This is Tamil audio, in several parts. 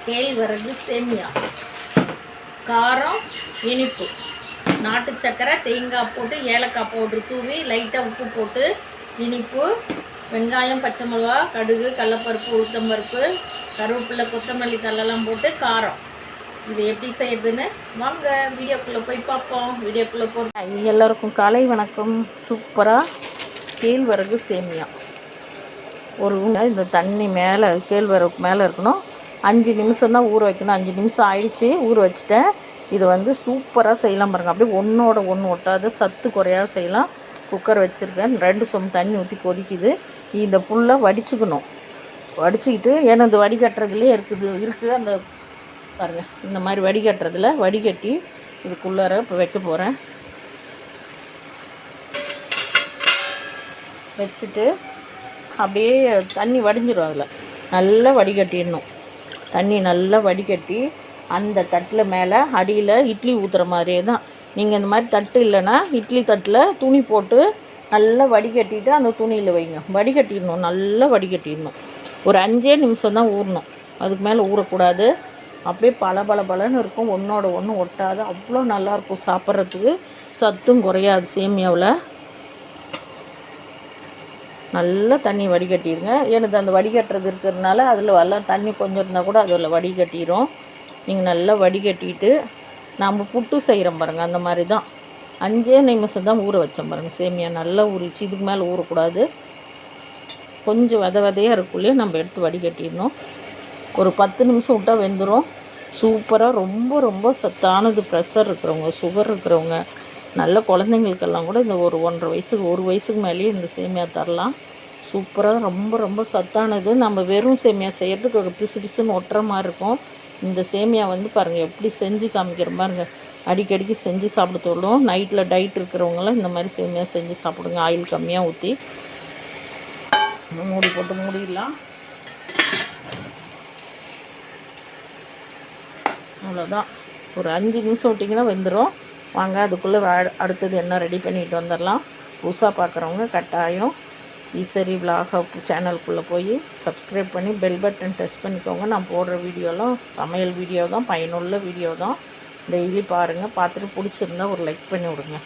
கேழ்வரகு சேமியா, காரம், இனிப்பு, நாட்டு சக்கரை, தேங்காய் போட்டு ஏலக்காய் பவுட்ரு தூவி லைட்டாக உப்பு போட்டு இனிப்பு, வெங்காயம், பச்சை மிளகா, கடுகு, கடலப்பருப்பு, உளுத்தம்பருப்பு, கருவேப்பிலை, கொத்தமல்லி தழெல்லாம் போட்டு காரம். இது எப்படி செய்யறதுன்னு வாங்க வீடியோக்குள்ளே போய் பார்ப்போம். வீடியோக்குள்ளே போகிறோம். எல்லோருக்கும் காலை வணக்கம். சூப்பராக கேழ்வரகு சேமியா. ஒரு இந்த தண்ணி மேலே கேழ்வரகு மேலே இருக்கணும். 5 நிமிஷம் தான் ஊற வைக்கணும். 5 நிமிஷம் ஆயிடுச்சு, ஊற வச்சுட்டேன். இது சூப்பராக செய்யலாம் பாருங்கள். அப்படியே ஒன்றோட ஒன்று ஒட்டாத சத்து குறையாக செய்யலாம். குக்கர் வச்சுருக்கேன். 2 சொம்பு தண்ணி ஊற்றி கொதிக்குது. இந்த புல்லை வடிச்சுக்கணும். வடிச்சுக்கிட்டு ஏன்னா இந்த வடிகட்டுறதுலேயே இருக்குது அந்த பாருங்கள். இந்த மாதிரி வடிகட்டுறதுல வடிகட்டி இதுக்குள்ளார இப்போ வைக்க போகிறேன். வச்சுட்டு அப்படியே தண்ணி வடிஞ்சிடும். அதில் நல்லா வடிகட்டிடணும். தண்ணி நல்லா வடிகட்டி அந்த தட்டில் மேலே அடியில் இட்லி ஊற்றுற மாதிரியே தான். நீங்கள் இந்த மாதிரி தட்டு இல்லைன்னா இட்லி தட்டில் துணி போட்டு நல்லா வடிகட்டிட்டு அந்த துணியில் வைங்க. வடிகட்டிடணும், நல்லா வடிகட்டிடணும். ஒரு 5 நிமிஷம் தான் ஊறணும், அதுக்கு மேலே ஊறக்கூடாது. அப்படியே பலன்னு இருக்கும், ஒன்றோட ஒன்று ஒட்டாது. அவ்வளோ நல்லாயிருக்கும் சாப்பிட்றதுக்கு. சத்தும் குறையாது சேமியாவில். நல்லா தண்ணி வடிகட்டிடுங்க. எனக்கு அந்த வடிகட்டுறது இருக்கிறதுனால அதில் எல்லாம் தண்ணி கொஞ்சம் இருந்தால் கூட அதில் வடிகட்டிடும். நீங்கள் நல்லா வடிகட்டிட்டு நம்ம புட்டு செய்கிறோம் பாருங்கள், அந்த மாதிரி தான் 5 நிமிஷம் தான் ஊற வச்சோம் பாருங்கள். சேமியா நல்லா ஊறிச்சு. இதுக்கு மேலே ஊறக்கூடாது. கொஞ்சம் விதையாக இருக்குள்ளேயே நம்ம எடுத்து வடிகட்டிடணும். ஒரு 10 நிமிஷம் விட்டால் வெந்துடும். சூப்பராக ரொம்ப சத்தானது. ப்ரெஷர் இருக்கிறவங்க, சுகர் இருக்கிறவங்க, நல்ல குழந்தைங்களுக்கெல்லாம் கூட இந்த ஒரு 1 வயசுக்கு மேலேயே இந்த சேமியா தரலாம். சூப்பராக ரொம்ப சத்தானது. நம்ம வெறும் சேமியா செய்கிறதுக்கு ஒரு பிசுன்னு ஒட்டுற மாதிரி இருக்கும். இந்த சேமியா பாருங்கள் எப்படி செஞ்சு காமிக்கிற பாருங்க. அடிக்கடிக்கு செஞ்சு சாப்பிட சொல்லுவோம். நைட்டில் டயட் இருக்கிறவங்களாம் இந்த மாதிரி சேமியா செஞ்சு சாப்பிடுங்க. ஆயில் கம்மியாக ஊற்றி மூடி போட்டு மூடிடலாம். அவ்வளோதான். ஒரு 5 நிமிஷம் விட்டிங்கன்னா வெந்துடும். வாங்க அதுக்குள்ளே அடுத்தது என்ன ரெடி பண்ணிட்டு வந்துடலாம். புதுசாக பார்க்குறவங்க கட்டாயம் ஈஸ்வரி விலாக் சேனலுக்குள்ளே போய் சப்ஸ்கிரைப் பண்ணி பெல் பட்டன் டச் பண்ணிக்கோங்க. நான் போடுற வீடியோலாம் சமையல் வீடியோ தான், பயனுள்ள வீடியோ தான். டெய்லி பாருங்கள். பார்த்துட்டு பிடிச்சிருந்தா ஒரு லைக் பண்ணி விடுங்க.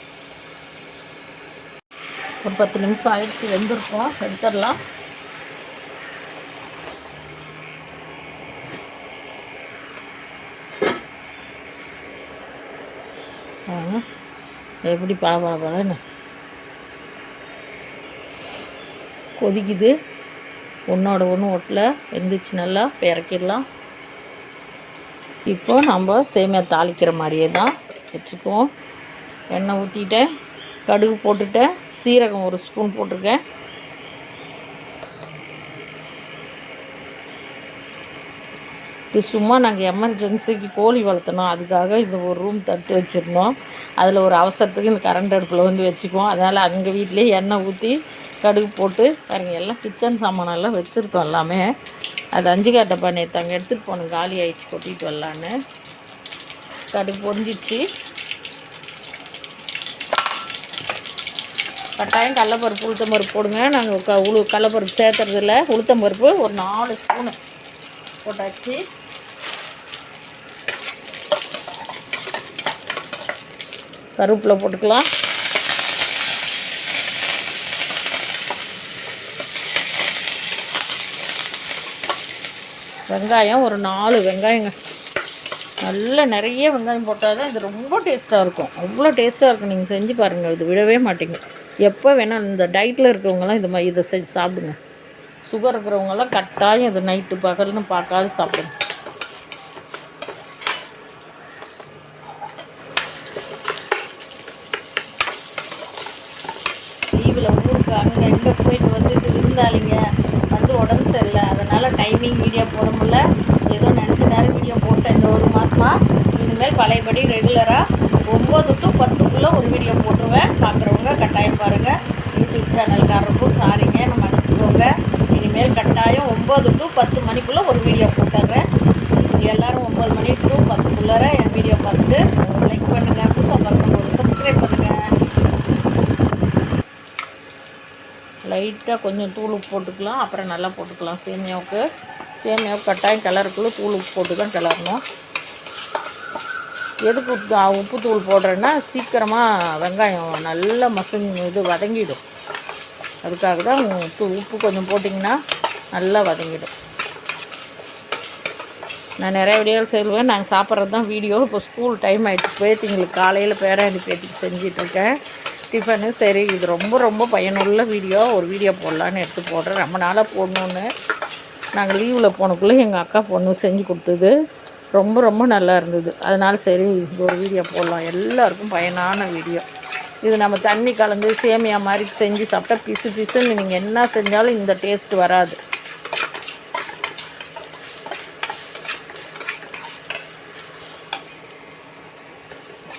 ஒரு 10 நிமிஷம் ஆயிடுச்சு, வெந்திருக்கோம். எடுத்துடலாம். எப்படி பழன்னு கொதிக்குது. ஒன்றோட ஒன்று ஒட்டில் வெந்துச்சு. நல்லா இறக்கிடலாம். இப்போ நம்ம சேமியா தாளிக்கிற மாதிரியே தான் வச்சுக்குவோம். எண்ணெய் ஊற்றிட்டேன், கடுகு போட்டுட்டேன், சீரகம் 1 ஸ்பூன் போட்டிருக்கேன். இது சும்மா நாங்கள் எமர்ஜென்சிக்கு கோழி வளர்த்தணும், அதுக்காக இந்த ஒரு ரூம் தட்டு வச்சுருந்தோம். அதில் ஒரு அவசரத்துக்கு இந்த கரண்ட் அடுப்பில் வச்சுக்குவோம். அதனால் அங்கே வீட்டிலே எண்ணெய் ஊற்றி கடுகு போட்டு பாருங்க. எல்லாம் கிச்சன் சாமானெல்லாம் வச்சுருக்கோம் எல்லாமே. அது 5 காட்டப்பா நேற்று அங்கே எடுத்துகிட்டு போகணும், காலி ஆயிடுச்சு, கொட்டிட்டு வரலான்னு. கடுகு பொரிஞ்சிச்சு. கட்டாயம் கடலப்பருப்பு, உளுத்தம்பருப்பு போடுங்க. நாங்கள் கடலப்பருப்பு சேர்த்துறதில்ல. உளுத்தம்பருப்பு ஒரு 4 ஸ்பூனு போட்டாச்சு. கருவேப்பிலை போட்டுக்கலாம். வெங்காயம் ஒரு 4 வெங்காயங்க. நல்ல நிறைய வெங்காயம் போட்டால் தான் இது ரொம்ப டேஸ்ட்டாக இருக்கும். அவ்வளோ டேஸ்ட்டாக இருக்கும். நீங்கள் செஞ்சு பாருங்கள், இது விடவே மாட்டீங்க. எப்போ வேணால் இந்த டயட்டில் இருக்கிறவங்களாம் இதை செஞ்சு சாப்பிடுங்க. சுகர் இருக்கிறவங்கெல்லாம் கட்டாயம் இது நைட்டு பகல்னு பார்க்காது சாப்பிடுங்க. லீவில் ஊருக்கு அங்கே இங்கே போயிட்டு வந்துட்டு விருந்தாளிங்க உடம்பு சரியில்லை, அதனால் டைமிங் வீடியோ போட முடியல. ஏதோ நினச்ச நேரம் வீடியோ போட்டேன் இந்த 1 மாதமாக. இனிமேல் பழையபடி ரெகுலராக 9 to 10க்குள்ளே ஒரு வீடியோ போட்டுருவேன். பார்க்குறவங்க கட்டாயம் பாருங்கள். யூடியூப் சேனல்காரருக்கும் சாரிங்க, நம்ம மன்னிச்சுக்கோங்க. இனிமேல் கட்டாயம் 9 to 10 மணிக்குள்ளே ஒரு வீடியோ போட்டுடுறேன். எல்லோரும் 9 மணி to 10க்குள்ளார என் வீடியோ பார்த்துட்டு லைக் பண்ணுங்கள். புதுசாக பார்க்குறவங்க சப்ஸ்கிரைப் பண்ணுங்கள். லைட்டாக கொஞ்சம் தூள் போட்டுக்கலாம், அப்புறம் நல்லா போட்டுக்கலாம். சேமியாவுக்கு சேமியா கட்டாயம் கிளறுக்குள்ளே தூள் உப்பு போட்டு தான் கிளறணும். எதுக்கு உப்பு தூள் போடுறேன்னா சீக்கிரமாக வெங்காயம் நல்லா வதங்கிடும். அதுக்காக தான் உப்பு கொஞ்சம் போட்டிங்கன்னா நல்லா வதங்கிடும். நான் நிறைய வீடியோவில் செய்வேன். நாங்கள் சாப்பிட்றது தான் வீடியோ. இப்போ ஸ்கூல் டைம் ஆகிடுச்சு. பேத்திங்களுக்கு காலையில் பேராண்டி பேத்திக்கு செஞ்சிட்ருக்கேன் டிஃபனு. சரி, இது ரொம்ப ரொம்ப பயனுள்ள வீடியோ. ஒரு வீடியோ போடலான்னு எடுத்து போடுறேன். ரொம்ப நாளாக போடணுன்னு. நாங்கள் லீவில் போனக்குள்ளே எங்கள் அக்கா பொண்ணு செஞ்சு கொடுத்தது ரொம்ப ரொம்ப நல்லா இருந்தது. அதனால் சரி இது ஒரு வீடியோ போடலாம். எல்லாருக்கும் பயனான வீடியோ இது. நம்ம தண்ணி கலந்து சேமியா மாதிரி செஞ்சு சாப்பிட்டா பிசு பிசுன்னு நீங்கள் என்ன செஞ்சாலும் இந்த டேஸ்ட் வராது.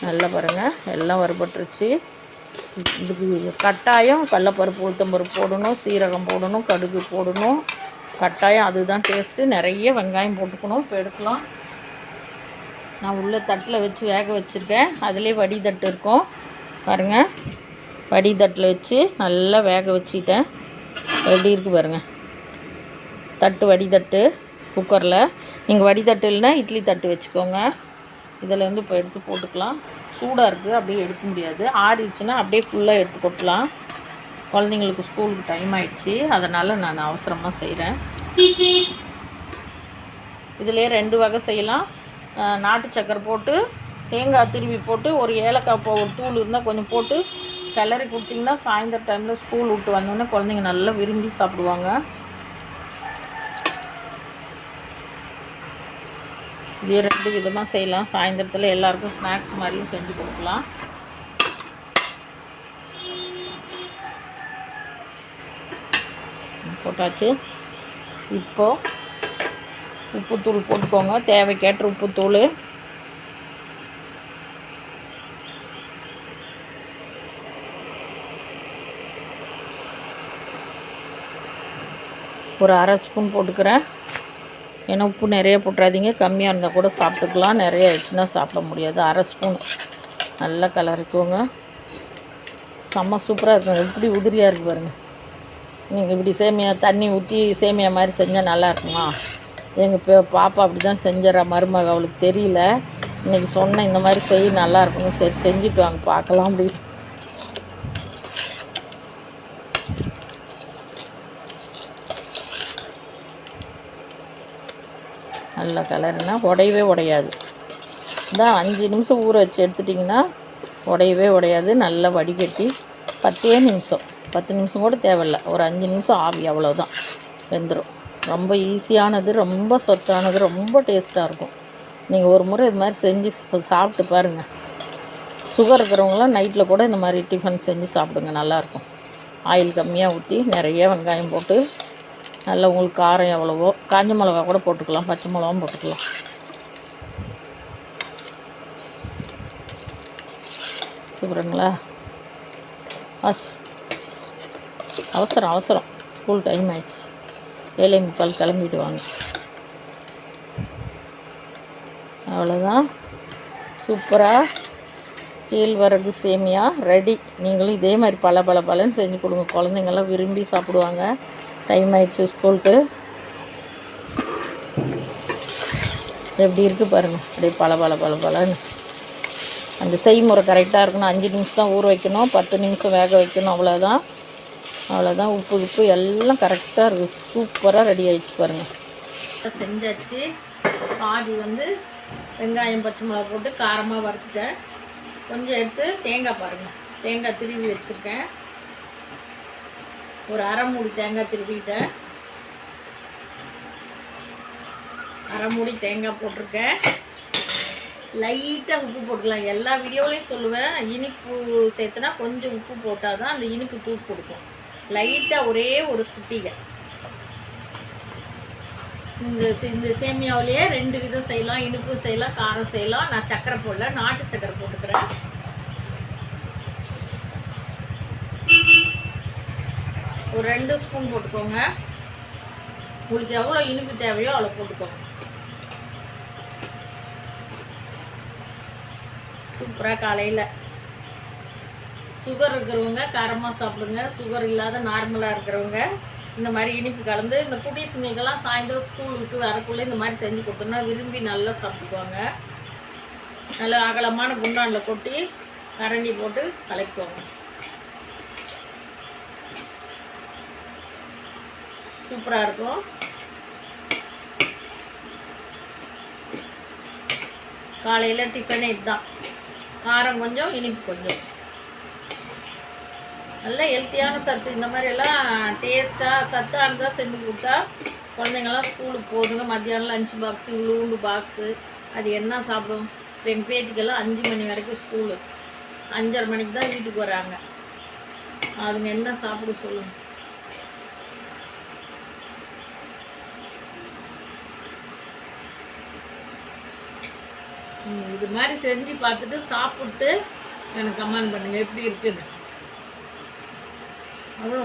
நல்லா பாருங்கள், எல்லாம் வறுபட்டுருச்சு. இதுக்கு கட்டாயம் கடலப்பருப்பு, உளுத்தம்பருப்பு போடணும், சீரகம் போடணும், கடுகு போடணும். கட்டாயம் அதுதான் டேஸ்ட்டு. நிறைய வெங்காயம் போட்டுக்கணும். இப்போ எடுக்கலாம். நான் உள்ள தட்டில் வச்சு வேக வச்சுருக்கேன். அதிலே வடிதட்டு இருக்கும் பாருங்கள். வடிதட்டில் வச்சு நல்லா வேக வச்சுட்டேன். எப்படி இருக்குது பாருங்கள். தட்டு வடிதட்டு குக்கரில். நீங்கள் வடிதட்டு இல்லைன்னா இட்லி தட்டு வச்சுக்கோங்க. இதிலேருந்து இப்போ எடுத்து போட்டுக்கலாம். சூடாக இருக்குது, அப்படியே எடுக்க முடியாது. ஆறிடுச்சுன்னா அப்படியே ஃபுல்லாக எடுத்து கொட்டலாம். குழந்தைங்களுக்கு ஸ்கூலுக்கு டைம் ஆகிடுச்சி, அதனால் நான் அவசரமாக செய்கிறேன். இதிலே 2 வகை செய்யலாம். நாட்டு சக்கரை போட்டு தேங்காய் திருவி போட்டு ஒரு ஏலக்காய் ஒரு தூள் இருந்தால் கொஞ்சம் போட்டு கிளறி கொடுத்திங்கன்னா சாயந்தர டைமில் ஸ்கூல் விட்டு வந்தோடனே குழந்தைங்க நல்லா விரும்பி சாப்பிடுவாங்க. இதே 2 விதமாக செய்யலாம். சாயந்தரத்தில் எல்லாருக்கும் ஸ்நாக்ஸ் மாதிரியும் செஞ்சு கொடுக்கலாம். போட்டாச்சு. இப்போது உப்புத்தூள் போட்டுக்கோங்க, தேவைக்கேற்ற உப்புத்தூள். ஒரு 1/2 ஸ்பூன் போட்டுக்கிறேன். ஏன்னா உப்பு நிறைய போட்டுறாதீங்க, கம்மியாக இருந்தால் கூட சாப்பிட்டுக்கலாம். நிறைய ஆயிடுச்சுன்னா சாப்பிட முடியாது. 1/2 ஸ்பூன் நல்லா கலரிக்கோங்க. செம்ம சூப்பராக இருக்கும். எப்படி உதிரியாக இருக்குது பாருங்கள். நீங்கள் இப்படி சேமியா தண்ணி ஊற்றி சேமியா மாதிரி செஞ்சால் நல்லா இருக்குமா? எங்கள் பாப்பா அப்படி தான் செஞ்சிடறா மருமக. அவளுக்கு தெரியல. இன்றைக்கி சொன்னேன் இந்த மாதிரி செய் நல்லா இருக்கணும். சரி செஞ்சுட்டு வாங்க பார்க்கலாம். அப்படி நல்லா கலருனா உடையவே உடையாது. இதான் 5 நிமிஷம் ஊற வச்சு எடுத்துட்டிங்கன்னா உடையவே உடையாது. நல்லா வடிகட்டி 10 நிமிஷம் 10 நிமிஷம் கூட தேவையில்லை, ஒரு 5 நிமிஷம் ஆவி அவ்வளோதான், வெந்துடும். ரொம்ப ஈஸியானது, ரொம்ப சத்தானது, ரொம்ப டேஸ்ட்டாக இருக்கும். நீங்கள் ஒரு முறை இது மாதிரி செஞ்சு சாப்பிட்டு பாருங்கள். சுகர் இருக்கிறவங்களாம் நைட்டில் கூட இந்த மாதிரி டிஃபன் செஞ்சு சாப்பிடுங்க, நல்லாயிருக்கும். ஆயில் கம்மியாக ஊற்றி நிறைய வெங்காயம் போட்டு நல்லா உங்களுக்கு காரம் எவ்வளவோ, காஞ்ச மிளகா கூட போட்டுக்கலாம், பச்சை மிளகாவும் போட்டுக்கலாம். சூப்பருங்களா? அவசரம் அவசரம், ஸ்கூல் டைம் ஆயிடுச்சு. 7:45 கிளம்பிடுவாங்க. அவ்வளோதான். சூப்பராக கேழ்வரகு சேமியா ரெடி. நீங்களும் இதே மாதிரி பலன்னு செஞ்சு கொடுங்க. குழந்தைங்கள்லாம் விரும்பி சாப்பிடுவாங்க. டைம் ஆயிடுச்சு ஸ்கூலுக்கு. எப்படி இருக்குது பாருங்கள். அப்படியே பலன்னு. அந்த செய்முறை கரெக்டாக இருக்கணும். 5 நிமிஷம் தான் ஊற வைக்கணும், 10 நிமிஷம் வேக வைக்கணும். அவ்வளோதான். உப்பு எல்லாம் கரெக்டாக இருக்குது. சூப்பராக ரெடி ஆகிடுச்சு பாருங்கள். செஞ்சாச்சு. பாதி வெங்காயம் பச்சை மிளகா போட்டு காரமாக வறுத்துட்டேன். கொஞ்சம் எடுத்து தேங்காய் பாருங்கள், தேங்காய் திருவி வச்சுருக்கேன். ஒரு 1/2 மூடி தேங்காய் திருவிட்டேன். 1/2 மூடி தேங்காய் போட்டிருக்கேன். லைட்டாக உப்பு போட்டுக்கலாம். எல்லா வீடியோலையும் சொல்லுவேன், இனிப்பு சேர்த்துனா கொஞ்சம் உப்பு போட்டால் தான் அந்த இனிப்பு தூக்கு கொடுக்கும். லைட்டாக ஒரே ஒரு சிட்டிகை. இந்த சேமியாவிலேயே 2 விதம் செய்யலாம். இனிப்பு செய்யலாம், காரம் செய்யலாம். நான் சக்கரை போடல, நாட்டு சக்கரை போட்டுக்கிறேன். ஒரு 2 ஸ்பூன் போட்டுக்கோங்க. உங்களுக்கு எவ்வளோ இனிப்பு தேவையோ அவ்வளோ போட்டுக்கோங்க. சூப்பராக காலையில் சுகர் இருக்கிறவங்க காரமாக சாப்பிடுங்க. சுகர் இல்லாத நார்மலாக இருக்கிறவங்க இந்த மாதிரி இனிப்பு கலந்து இந்த குட்டீஸுங்களுக்கெல்லாம் சாயந்தரம் ஸ்கூல் விட்டு வரக்குள்ளே இந்த மாதிரி செஞ்சு கொடுத்தோம்னா விரும்பி நல்லா சாப்பிட்டுக்குவாங்க. நல்லா அகலமான குண்டானில் கொட்டி கரண்டி போட்டு கலக்குவாங்க. சூப்பராக இருக்கும். காலையில் டிஃபனே இதுதான். காரம் கொஞ்சம், இனிப்பு கொஞ்சம். நல்ல ஹெல்த்தியான சத்து. இந்த மாதிரியெல்லாம் டேஸ்ட்டாக சத்தானதாக செஞ்சு கொடுத்தா குழந்தைங்கள்லாம் ஸ்கூலுக்கு போகுதுங்க. மத்தியானம் லஞ்ச் பாக்ஸு, உளுந்து பாக்ஸு, அது என்ன சாப்பிடும்? இப்போ எங்கள் பேத்திக்கெல்லாம் 5 மணி வரைக்கும் ஸ்கூலு, 5:30 மணிக்கு தான் வீட்டுக்கு வராங்க. அதுங்க என்ன சாப்பிட சொல்லுங்க? இது மாதிரி செஞ்சு பார்த்துட்டு சாப்பிட்டு எனக்கு கமெண்ட் பண்ணுங்கள் எப்படி இருக்குன்னு. அவ்வளோ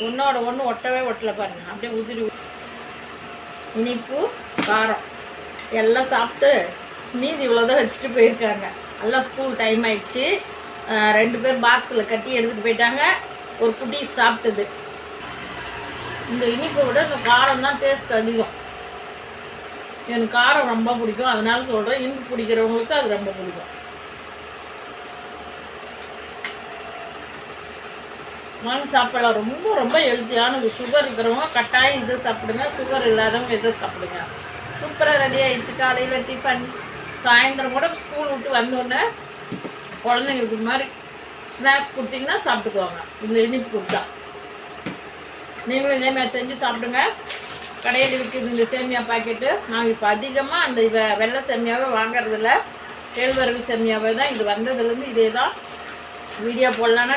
ஒன்றோட ஒன்று ஒட்டவே ஒட்டலை பாருங்கள். அப்படியே உதிரி இனிப்பு காரம் எல்லாம் சாப்பிட்டு மீதி இவ்வளோதான் வச்சுட்டு போயிருக்காங்க. எல்லாம் ஸ்கூல் டைம் ஆயிடுச்சு. 2 பேர் பாக்ஸில் கட்டி எடுத்துகிட்டு போயிட்டாங்க. ஒரு குட்டி சாப்பிட்டது. இந்த இனிப்பை விட இந்த காரம் தான் டேஸ்ட் அதிகம். எனக்கு காரம் ரொம்ப பிடிக்கும், அதனால சொல்கிறேன். இனிப்பு பிடிக்கிறவங்களுக்கு அது ரொம்ப பிடிக்கும். வாங்கி சாப்பிடலாம். ரொம்ப ரொம்ப ஹெல்த்தியானது. சுகர் இருக்கிறவங்க கட்டாயம் இது சாப்பிடுங்க, சுகர் இல்லாதவங்க இதை சாப்பிடுங்க. சூப்பராக ரெடி ஆகிடுச்சு. காலையில் டிஃபன். சாயந்தரம் கூட ஸ்கூல் விட்டு வந்தோடனே குழந்தைங்களுக்கு இது மாதிரி ஸ்நாக்ஸ் கொடுத்தீங்கன்னா சாப்பிட்டுக்குவாங்க. இந்த இனிப்பு கொடுத்தா நீங்களும் இதேமாதிரி செஞ்சு சாப்பிடுங்க. கடையில் விற்கிது இந்த சேமியா பாக்கெட்டு. நாங்கள் இப்போ அதிகமாக அந்த வெள்ளை சேமியாவை வாங்கிறதில்ல, கேழ்வரகு சேமியாவை தான். இது வந்ததுலேருந்து இதே தான் வீடியோ போடலான்னா